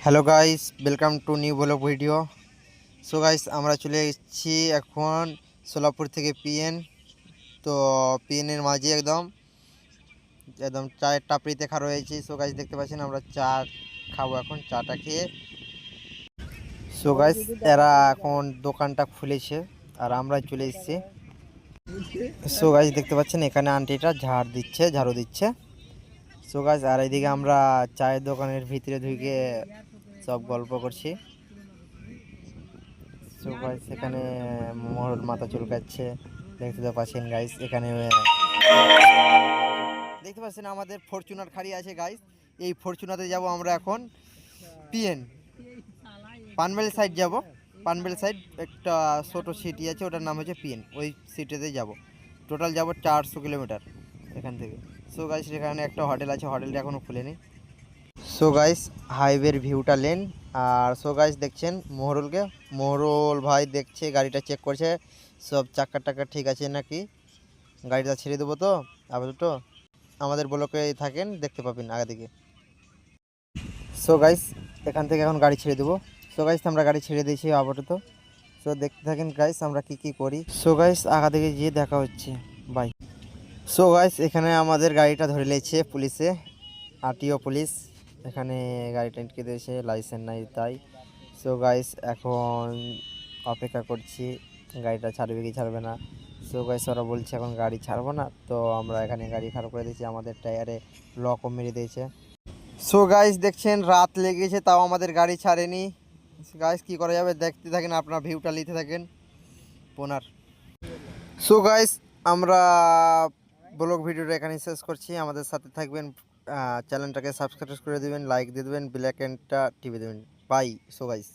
Hello guys, welcome to new blog video. So guys, আমরা চলে এসেছি এখন সোলাপুর থেকে পিএন। তো পিএনের মাঝে একদম একদম চায়ের টাপড়িতে খাওয়া হয়েছি। সো গাইস, দেখতে পাচ্ছেন আমরা চা খাবো এখন, চাটা খেয়ে। সো গাইস, এরা এখন দোকানটা খুলেছে আর আমরা চলে এসেছি। সো গাইস, দেখতে পাচ্ছেন এখানে আন্টিটা ঝাড়ু দিচ্ছে। সো গাইস, আর এইদিকে আমরা চায়ের দোকানের ভিতরে ঢুকে সব গল্প করছি। সো গাইস, এখানে মোহর মাথা চুলকাচ্ছে, দেখতে তো পাচ্ছেন গাইস। এখানে দেখতে পাচ্ছেন আমাদের ফরচুনার খাড়ি আছে গাইস। এই ফরচুনাতে যাব আমরা এখন পিএন পানবেল সাইড যাব। পানবেল সাইড একটা ছোটো সিটি আছে, ওটার নাম হচ্ছে পিএন। ওই সিটিতে যাব, টোটাল যাব 400 কিলোমিটার এখান থেকে। সো গাইস, এখানে একটা হোটেল আছে, হোটেলটা এখনও খুলেনি। সো গাইস, হাইওয়ের ভিউটা লেন। আর সো গাইস, দেখছেন মোহরুল ভাই দেখছে, গাড়িটা চেক করছে সব চাক্কা টাক্কা ঠিক আছে নাকি। গাড়িটা ছেড়ে দেবো তো আপাতত, আমাদের ব্লকে থাকেন, দেখতে পাবেন আগে দিকে। সো গাইস, এখান থেকে এখন গাড়ি ছেড়ে দেবো। সো গাইস, আমরা গাড়ি ছেড়ে দিয়েছি আপাতত। সো দেখতে থাকেন গাইস আমরা কি করি। সো গাইস, আগা দিকে গিয়ে দেখা হচ্ছে, বাই। সো গাইস, এখানে আমাদের গাড়িটা ধরে নিয়েছে পুলিশে, আরটিও পুলিশ। এখানে গাড়িটা আটকে দিয়েছে, লাইসেন্স নাই তাই। সো গাইস, এখন অপেক্ষা করছি গাড়িটা ছাড়বে কি ছাড়বে না। সো গাইস, ওরা বলছে এখন গাড়ি ছাড়বো না, তো আমরা এখানে গাড়ি খারাপ করে দিয়েছি, আমাদের টায়ারে লকও মেরে দিয়েছে। সো গাইস, দেখছেন রাত লেগেছে তাও আমাদের গাড়ি ছাড়েনি। গাইস, কি করা যাবে, দেখতে থাকেন, আপনার ভিউটা নিতে থাকেন পোনার। সো গাইস, আমরা ব্লগ ভিডিওটা এখানে শেষ করছি। আমাদের সাথে থাকবেন, চ্যানেলটাকে সাবস্ক্রাইব করে দেবেন, লাইক দিয়ে দেবেন, বেল আইকনটা টিপে দেবেন। বাই। So guys.